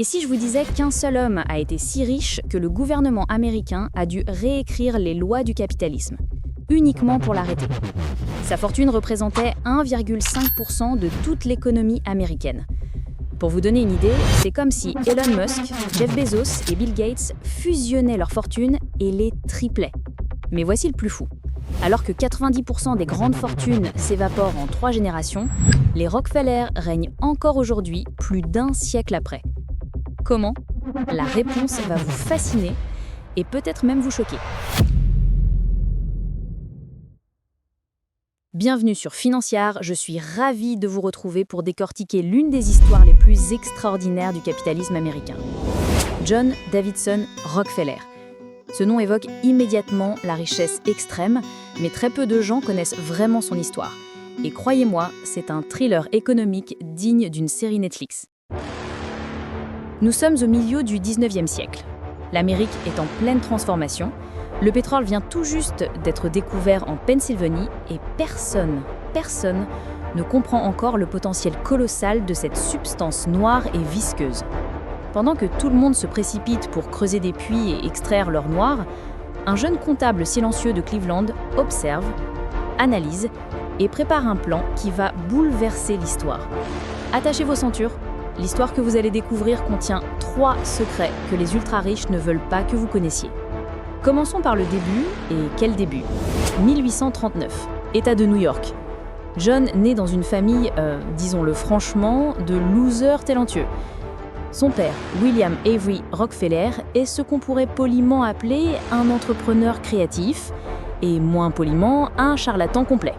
Et si je vous disais qu'un seul homme a été si riche que le gouvernement américain a dû réécrire les lois du capitalisme, uniquement pour l'arrêter? Sa fortune représentait 1,5% de toute l'économie américaine. Pour vous donner une idée, c'est comme si Elon Musk, Jeff Bezos et Bill Gates fusionnaient leurs fortunes et les triplaient. Mais voici le plus fou. Alors que 90% des grandes fortunes s'évaporent en 3 générations, les Rockefeller règnent encore aujourd'hui, plus d'1 siècle après. Comment? La réponse va vous fasciner et peut-être même vous choquer. Bienvenue sur Financière, je suis ravie de vous retrouver pour décortiquer l'une des histoires les plus extraordinaires du capitalisme américain. John Davidson Rockefeller. Ce nom évoque immédiatement la richesse extrême, mais très peu de gens connaissent vraiment son histoire. Et croyez-moi, c'est un thriller économique digne d'une série Netflix. Nous sommes au milieu du 19e siècle. L'Amérique est en pleine transformation. Le pétrole vient tout juste d'être découvert en Pennsylvanie et personne ne comprend encore le potentiel colossal de cette substance noire et visqueuse. Pendant que tout le monde se précipite pour creuser des puits et extraire l'or noir, un jeune comptable silencieux de Cleveland observe, analyse et prépare un plan qui va bouleverser l'histoire. Attachez vos ceintures. L'histoire que vous allez découvrir contient 3 secrets que les ultra-riches ne veulent pas que vous connaissiez. Commençons par le début, et quel début? 1839, État de New York. John naît dans une famille, disons-le franchement, de losers talentueux. Son père, William Avery Rockefeller, est ce qu'on pourrait poliment appeler un entrepreneur créatif, et moins poliment, un charlatan complet.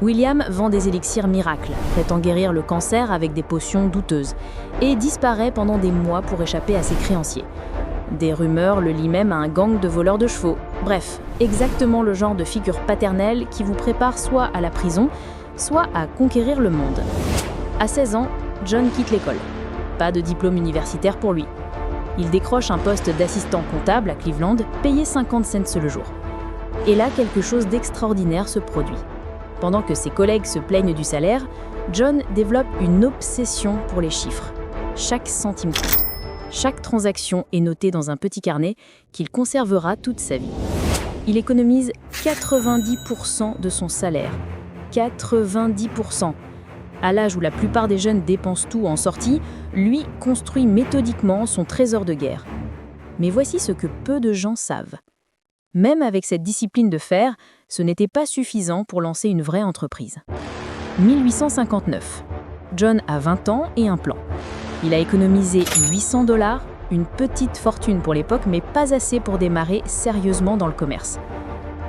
William vend des élixirs miracles, prétend guérir le cancer avec des potions douteuses, et disparaît pendant des mois pour échapper à ses créanciers. Des rumeurs le lient même à un gang de voleurs de chevaux. Bref, exactement le genre de figure paternelle qui vous prépare soit à la prison, soit à conquérir le monde. À 16 ans, John quitte l'école. Pas de diplôme universitaire pour lui. Il décroche un poste d'assistant comptable à Cleveland, payé 50 cents le jour. Et là, quelque chose d'extraordinaire se produit. Pendant que ses collègues se plaignent du salaire, John développe une obsession pour les chiffres. Chaque centime compte. Chaque transaction est notée dans un petit carnet qu'il conservera toute sa vie. Il économise 90% de son salaire. 90%. À l'âge où la plupart des jeunes dépensent tout en sortie, lui construit méthodiquement son trésor de guerre. Mais voici ce que peu de gens savent. Même avec cette discipline de fer, ce n'était pas suffisant pour lancer une vraie entreprise. 1859. John a 20 ans et un plan. Il a économisé $800, une petite fortune pour l'époque, mais pas assez pour démarrer sérieusement dans le commerce.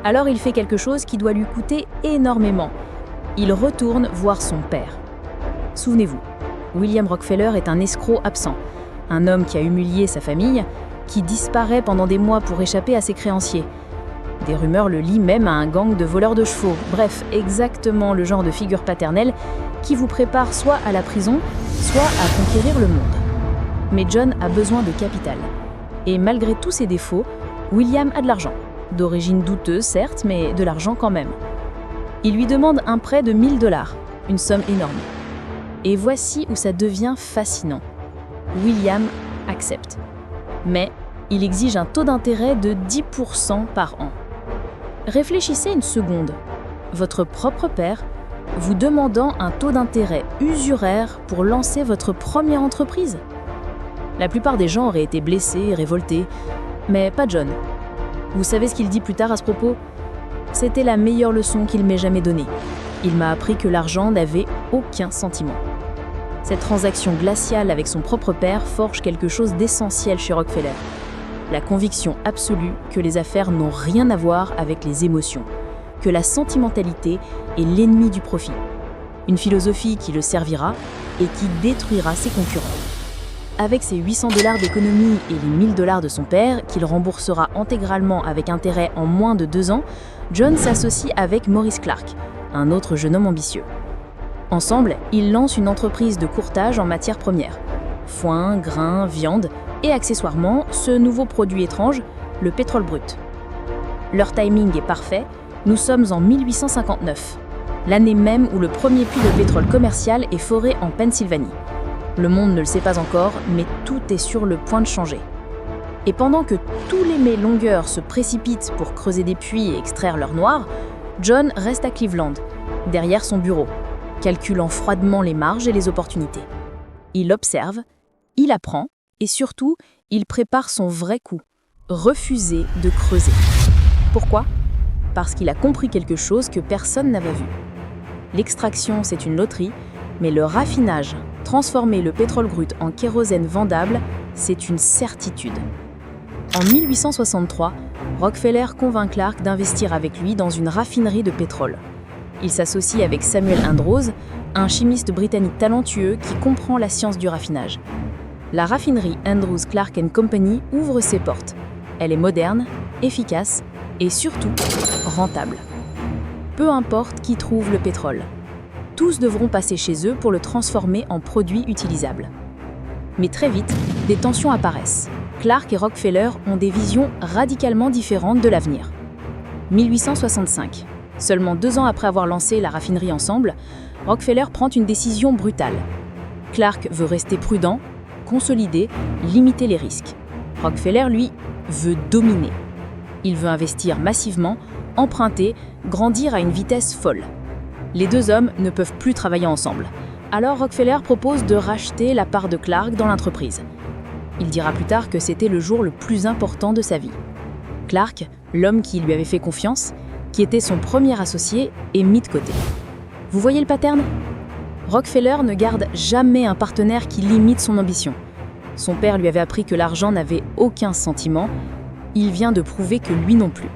Alors il fait quelque chose qui doit lui coûter énormément. Il retourne voir son père. Souvenez-vous, William Rockefeller est un escroc absent, un homme qui a humilié sa famille, qui disparaît pendant des mois pour échapper à ses créanciers. Des rumeurs le lient même à un gang de voleurs de chevaux. Bref, exactement le genre de figure paternelle qui vous prépare soit à la prison, soit à conquérir le monde. Mais John a besoin de capital. Et malgré tous ses défauts, William a de l'argent. D'origine douteuse, certes, mais de l'argent quand même. Il lui demande un prêt de $1000, une somme énorme. Et voici où ça devient fascinant. William accepte. Mais il exige un taux d'intérêt de 10% par an. Réfléchissez une seconde. Votre propre père vous demandant un taux d'intérêt usuraire pour lancer votre première entreprise? La plupart des gens auraient été blessés et révoltés, mais pas John. Vous savez ce qu'il dit plus tard à ce propos? C'était la meilleure leçon qu'il m'ait jamais donnée. Il m'a appris que l'argent n'avait aucun sentiment. Cette transaction glaciale avec son propre père forge quelque chose d'essentiel chez Rockefeller. La conviction absolue que les affaires n'ont rien à voir avec les émotions, que la sentimentalité est l'ennemi du profit. Une philosophie qui le servira et qui détruira ses concurrents. Avec ses $800 d'économie et les $1000 de son père, qu'il remboursera intégralement avec intérêt en moins de 2 ans, John s'associe avec Maurice Clark, un autre jeune homme ambitieux. Ensemble, ils lancent une entreprise de courtage en matières premières. Foin, grains, viande et accessoirement, ce nouveau produit étrange, le pétrole brut. Leur timing est parfait, nous sommes en 1859, l'année même où le premier puits de pétrole commercial est foré en Pennsylvanie. Le monde ne le sait pas encore, mais tout est sur le point de changer. Et pendant que tous les mets longueurs se précipitent pour creuser des puits et extraire leur noir, John reste à Cleveland, derrière son bureau, calculant froidement les marges et les opportunités. Il observe, il apprend et surtout, il prépare son vrai coup, refuser de creuser. Pourquoi ? Parce qu'il a compris quelque chose que personne n'avait vu. L'extraction, c'est une loterie, mais le raffinage, transformer le pétrole brut en kérosène vendable, c'est une certitude. En 1863, Rockefeller convainc Clark d'investir avec lui dans une raffinerie de pétrole. Il s'associe avec Samuel Andrews, un chimiste britannique talentueux qui comprend la science du raffinage. La raffinerie Andrews Clark & Company ouvre ses portes. Elle est moderne, efficace et surtout rentable. Peu importe qui trouve le pétrole. Tous devront passer chez eux pour le transformer en produit utilisable. Mais très vite, des tensions apparaissent. Clark et Rockefeller ont des visions radicalement différentes de l'avenir. 1865. Seulement 2 ans après avoir lancé la raffinerie ensemble, Rockefeller prend une décision brutale. Clark veut rester prudent, consolider, limiter les risques. Rockefeller, lui, veut dominer. Il veut investir massivement, emprunter, grandir à une vitesse folle. Les 2 hommes ne peuvent plus travailler ensemble. Alors Rockefeller propose de racheter la part de Clark dans l'entreprise. Il dira plus tard que c'était le jour le plus important de sa vie. Clark, l'homme qui lui avait fait confiance, qui était son premier associé, est mis de côté. Vous voyez le pattern ? Rockefeller ne garde jamais un partenaire qui limite son ambition. Son père lui avait appris que l'argent n'avait aucun sentiment. Il vient de prouver que lui non plus.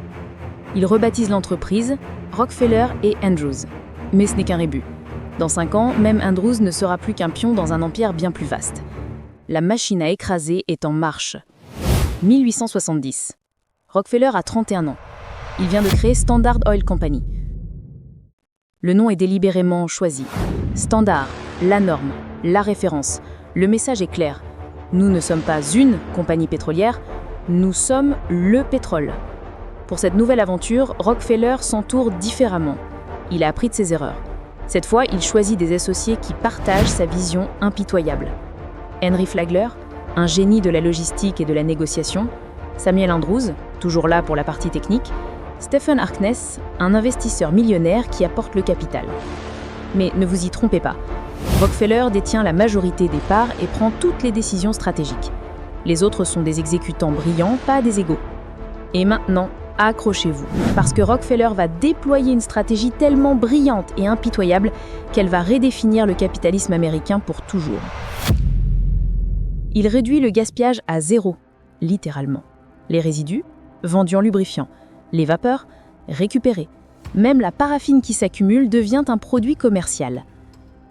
Il rebaptise l'entreprise Rockefeller et Andrews. Mais ce n'est qu'un rébut. Dans 5 ans, même Andrews ne sera plus qu'un pion dans un empire bien plus vaste. La machine à écraser est en marche. 1870. Rockefeller a 31 ans. Il vient de créer Standard Oil Company. Le nom est délibérément choisi. Standard, la norme, la référence. Le message est clair. Nous ne sommes pas une compagnie pétrolière, nous sommes le pétrole. Pour cette nouvelle aventure, Rockefeller s'entoure différemment. Il a appris de ses erreurs. Cette fois, il choisit des associés qui partagent sa vision impitoyable. Henry Flagler, un génie de la logistique et de la négociation, Samuel Andrews, toujours là pour la partie technique, Stephen Harkness, un investisseur millionnaire qui apporte le capital. Mais ne vous y trompez pas, Rockefeller détient la majorité des parts et prend toutes les décisions stratégiques. Les autres sont des exécutants brillants, pas des égaux. Et maintenant, accrochez-vous, parce que Rockefeller va déployer une stratégie tellement brillante et impitoyable qu'elle va redéfinir le capitalisme américain pour toujours. Il réduit le gaspillage à 0, littéralement. Les résidus, vendus en lubrifiant. Les vapeurs, récupérées. Même la paraffine qui s'accumule devient un produit commercial.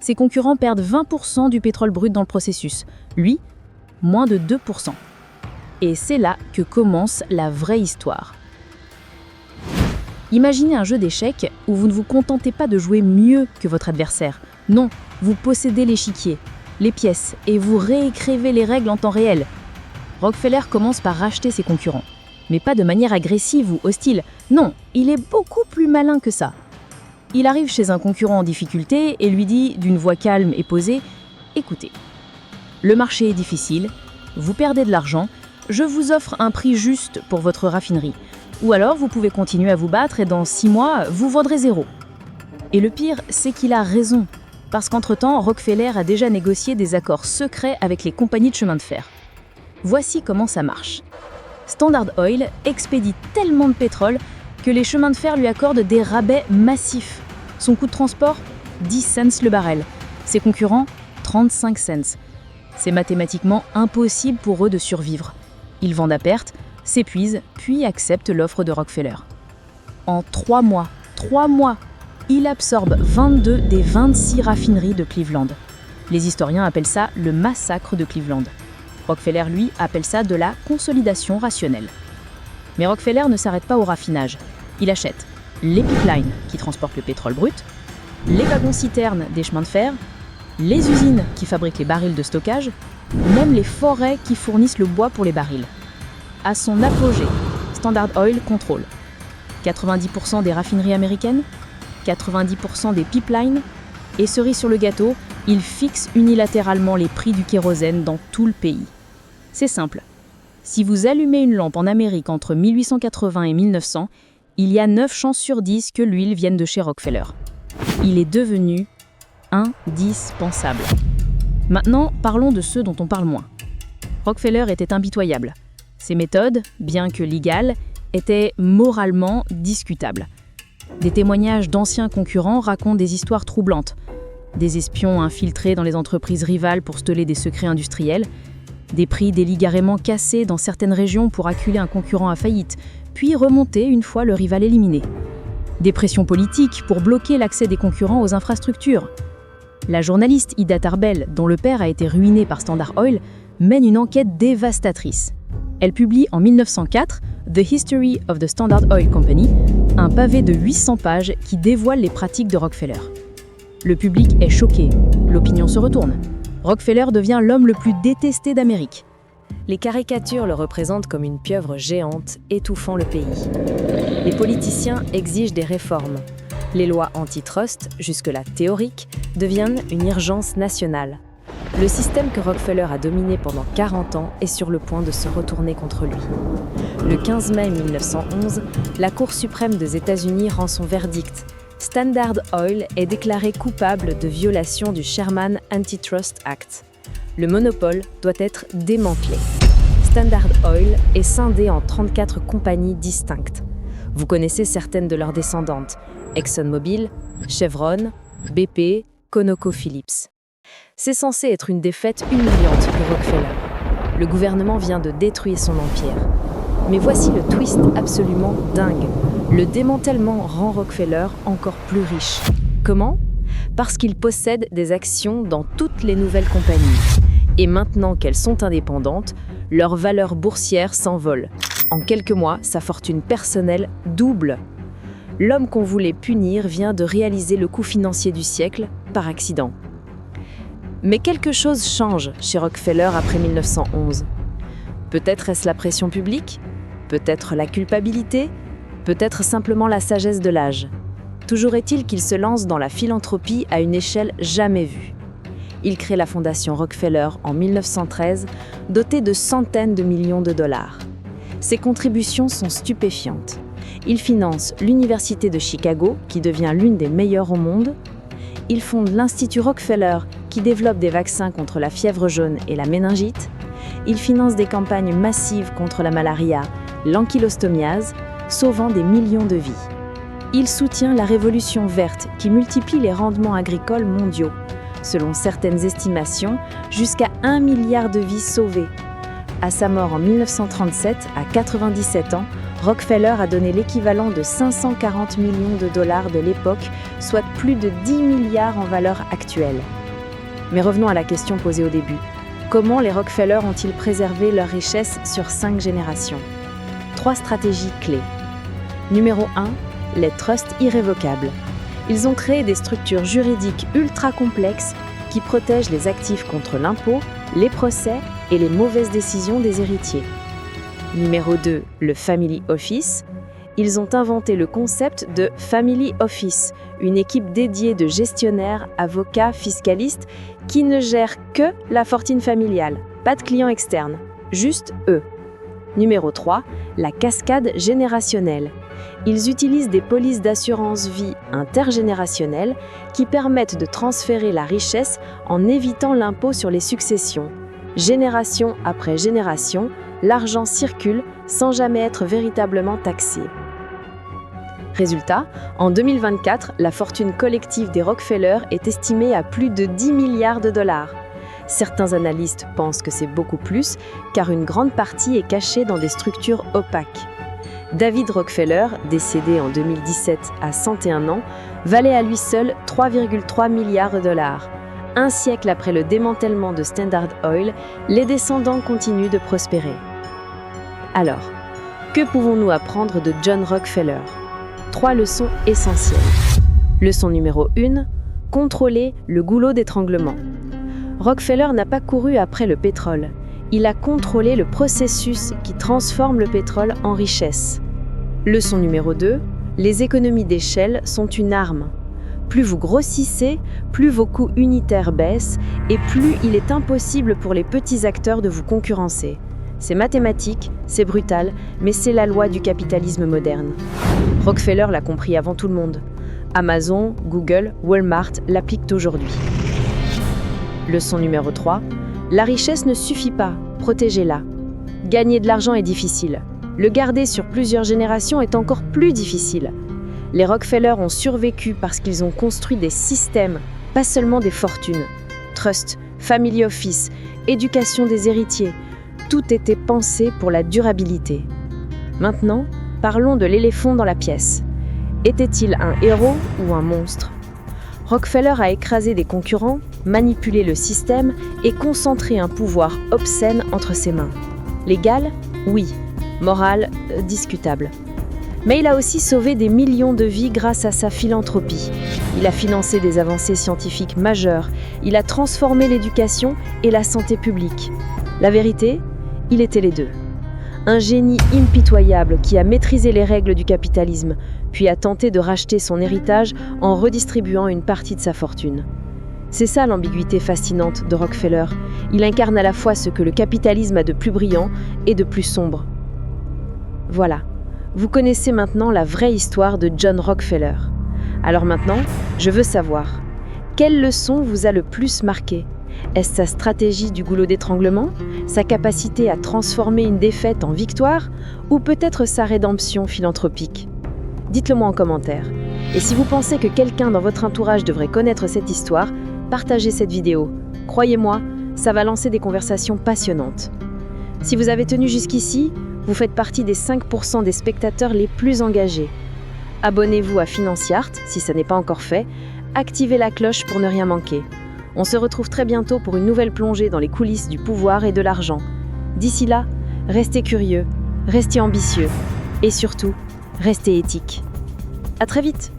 Ses concurrents perdent 20% du pétrole brut dans le processus. Lui, moins de 2%. Et c'est là que commence la vraie histoire. Imaginez un jeu d'échecs où vous ne vous contentez pas de jouer mieux que votre adversaire. Non, vous possédez l'échiquier, les pièces, et vous réécrivez les règles en temps réel. Rockefeller commence par racheter ses concurrents. Mais pas de manière agressive ou hostile. Non, il est beaucoup plus malin que ça. Il arrive chez un concurrent en difficulté et lui dit d'une voix calme et posée « Écoutez, le marché est difficile, vous perdez de l'argent, je vous offre un prix juste pour votre raffinerie. Ou alors vous pouvez continuer à vous battre et dans 6 mois, vous vendrez 0. » Et le pire, c'est qu'il a raison. Parce qu'entre-temps, Rockefeller a déjà négocié des accords secrets avec les compagnies de chemin de fer. Voici comment ça marche. Standard Oil expédie tellement de pétrole que les chemins de fer lui accordent des rabais massifs. Son coût de transport, 10 cents le baril. Ses concurrents, 35 cents. C'est mathématiquement impossible pour eux de survivre. Ils vendent à perte, s'épuisent, puis acceptent l'offre de Rockefeller. En 3 mois, il absorbe 22 des 26 raffineries de Cleveland. Les historiens appellent ça le massacre de Cleveland. Rockefeller, lui, appelle ça de la consolidation rationnelle. Mais Rockefeller ne s'arrête pas au raffinage. Il achète les pipelines qui transportent le pétrole brut, les wagons-citernes des chemins de fer, les usines qui fabriquent les barils de stockage, même les forêts qui fournissent le bois pour les barils. À son apogée, Standard Oil contrôle 90% des raffineries américaines, 90% des pipelines et cerise sur le gâteau, Il fixe unilatéralement les prix du kérosène dans tout le pays. C'est simple. Si vous allumez une lampe en Amérique entre 1880 et 1900, il y a 9 chances sur 10 que l'huile vienne de chez Rockefeller. Il est devenu indispensable. Maintenant, parlons de ceux dont on parle moins. Rockefeller était impitoyable. Ses méthodes, bien que légales, étaient moralement discutables. Des témoignages d'anciens concurrents racontent des histoires troublantes. Des espions infiltrés dans les entreprises rivales pour stoler des secrets industriels, des prix délibérément cassés dans certaines régions pour acculer un concurrent à faillite, puis remontés une fois le rival éliminé. Des pressions politiques pour bloquer l'accès des concurrents aux infrastructures. La journaliste Ida Tarbell, dont le père a été ruiné par Standard Oil, mène une enquête dévastatrice. Elle publie en 1904 « The History of the Standard Oil Company », un pavé de 800 pages qui dévoile les pratiques de Rockefeller. Le public est choqué, l'opinion se retourne. Rockefeller devient l'homme le plus détesté d'Amérique. Les caricatures le représentent comme une pieuvre géante étouffant le pays. Les politiciens exigent des réformes. Les lois antitrust, jusque-là théoriques, deviennent une urgence nationale. Le système que Rockefeller a dominé pendant 40 ans est sur le point de se retourner contre lui. Le 15 mai 1911, la Cour suprême des États-Unis rend son verdict. Standard Oil est déclaré coupable de violation du Sherman Antitrust Act. Le monopole doit être démantelé. Standard Oil est scindé en 34 compagnies distinctes. Vous connaissez certaines de leurs descendantes, ExxonMobil, Chevron, BP, ConocoPhillips. C'est censé être une défaite humiliante pour Rockefeller. Le gouvernement vient de détruire son empire. Mais voici le twist absolument dingue. Le démantèlement rend Rockefeller encore plus riche. Comment ? Parce qu'il possède des actions dans toutes les nouvelles compagnies. Et maintenant qu'elles sont indépendantes, leur valeur boursière s'envole. En quelques mois, sa fortune personnelle double. L'homme qu'on voulait punir vient de réaliser le coup financier du siècle par accident. Mais quelque chose change chez Rockefeller après 1911. Peut-être est-ce la pression publique ? Peut-être la culpabilité ? Peut-être simplement la sagesse de l'âge. Toujours est-il qu'il se lance dans la philanthropie à une échelle jamais vue. Il crée la fondation Rockefeller en 1913, dotée de centaines de millions de dollars. Ses contributions sont stupéfiantes. Il finance l'Université de Chicago, qui devient l'une des meilleures au monde. Il fonde l'Institut Rockefeller, qui développe des vaccins contre la fièvre jaune et la méningite. Il finance des campagnes massives contre la malaria, l'ankylostomiase, sauvant des millions de vies. Il soutient la révolution verte qui multiplie les rendements agricoles mondiaux. Selon certaines estimations, jusqu'à 1 milliard de vies sauvées. À sa mort en 1937, à 97 ans, Rockefeller a donné l'équivalent de 540 millions de dollars de l'époque, soit plus de 10 milliards en valeur actuelle. Mais revenons à la question posée au début. Comment les Rockefeller ont-ils préservé leur richesse sur 5 générations ? 3 stratégies clés. Numéro 1, les trusts irrévocables. Ils ont créé des structures juridiques ultra complexes qui protègent les actifs contre l'impôt, les procès et les mauvaises décisions des héritiers. Numéro 2, le Family Office. Ils ont inventé le concept de Family Office, une équipe dédiée de gestionnaires, avocats, fiscalistes qui ne gèrent que la fortune familiale, pas de clients externes, juste eux. Numéro 3, la cascade générationnelle. Ils utilisent des polices d'assurance vie intergénérationnelles qui permettent de transférer la richesse en évitant l'impôt sur les successions. Génération après génération, l'argent circule sans jamais être véritablement taxé. Résultat, en 2024, la fortune collective des Rockefeller est estimée à plus de 10 milliards de dollars. Certains analystes pensent que c'est beaucoup plus, car une grande partie est cachée dans des structures opaques. David Rockefeller, décédé en 2017 à 101 ans, valait à lui seul 3,3 milliards de dollars. Un siècle après le démantèlement de Standard Oil, les descendants continuent de prospérer. Alors, que pouvons-nous apprendre de John Rockefeller ? 3 leçons essentielles. Leçon numéro 1, contrôler le goulot d'étranglement. Rockefeller n'a pas couru après le pétrole. Il a contrôlé le processus qui transforme le pétrole en richesse. Leçon numéro 2, les économies d'échelle sont une arme. Plus vous grossissez, plus vos coûts unitaires baissent et plus il est impossible pour les petits acteurs de vous concurrencer. C'est mathématique, c'est brutal, mais c'est la loi du capitalisme moderne. Rockefeller l'a compris avant tout le monde. Amazon, Google, Walmart l'appliquent aujourd'hui. Leçon numéro 3. La richesse ne suffit pas, protégez-la. Gagner de l'argent est difficile. Le garder sur plusieurs générations est encore plus difficile. Les Rockefeller ont survécu parce qu'ils ont construit des systèmes, pas seulement des fortunes. Trust, family office, éducation des héritiers, tout était pensé pour la durabilité. Maintenant, parlons de l'éléphant dans la pièce. Était-il un héros ou un monstre ? Rockefeller a écrasé des concurrents, manipulé le système et concentré un pouvoir obscène entre ses mains. Légal ? Oui. Moral ? Discutable. Mais il a aussi sauvé des millions de vies grâce à sa philanthropie. Il a financé des avancées scientifiques majeures, il a transformé l'éducation et la santé publique. La vérité ? Il était les deux. Un génie impitoyable qui a maîtrisé les règles du capitalisme, puis a tenté de racheter son héritage en redistribuant une partie de sa fortune. C'est ça l'ambiguïté fascinante de Rockefeller. Il incarne à la fois ce que le capitalisme a de plus brillant et de plus sombre. Voilà, vous connaissez maintenant la vraie histoire de John Rockefeller. Alors maintenant, je veux savoir, quelle leçon vous a le plus marqué ? Est-ce sa stratégie du goulot d'étranglement, sa capacité à transformer une défaite en victoire, ou peut-être sa rédemption philanthropique ? Dites-le moi en commentaire. Et si vous pensez que quelqu'un dans votre entourage devrait connaître cette histoire, partagez cette vidéo. Croyez-moi, ça va lancer des conversations passionnantes. Si vous avez tenu jusqu'ici, vous faites partie des 5% des spectateurs les plus engagés. Abonnez-vous à Financiart si ça n'est pas encore fait. Activez la cloche pour ne rien manquer. On se retrouve très bientôt pour une nouvelle plongée dans les coulisses du pouvoir et de l'argent. D'ici là, restez curieux, restez ambitieux et surtout, restez éthiques. À très vite!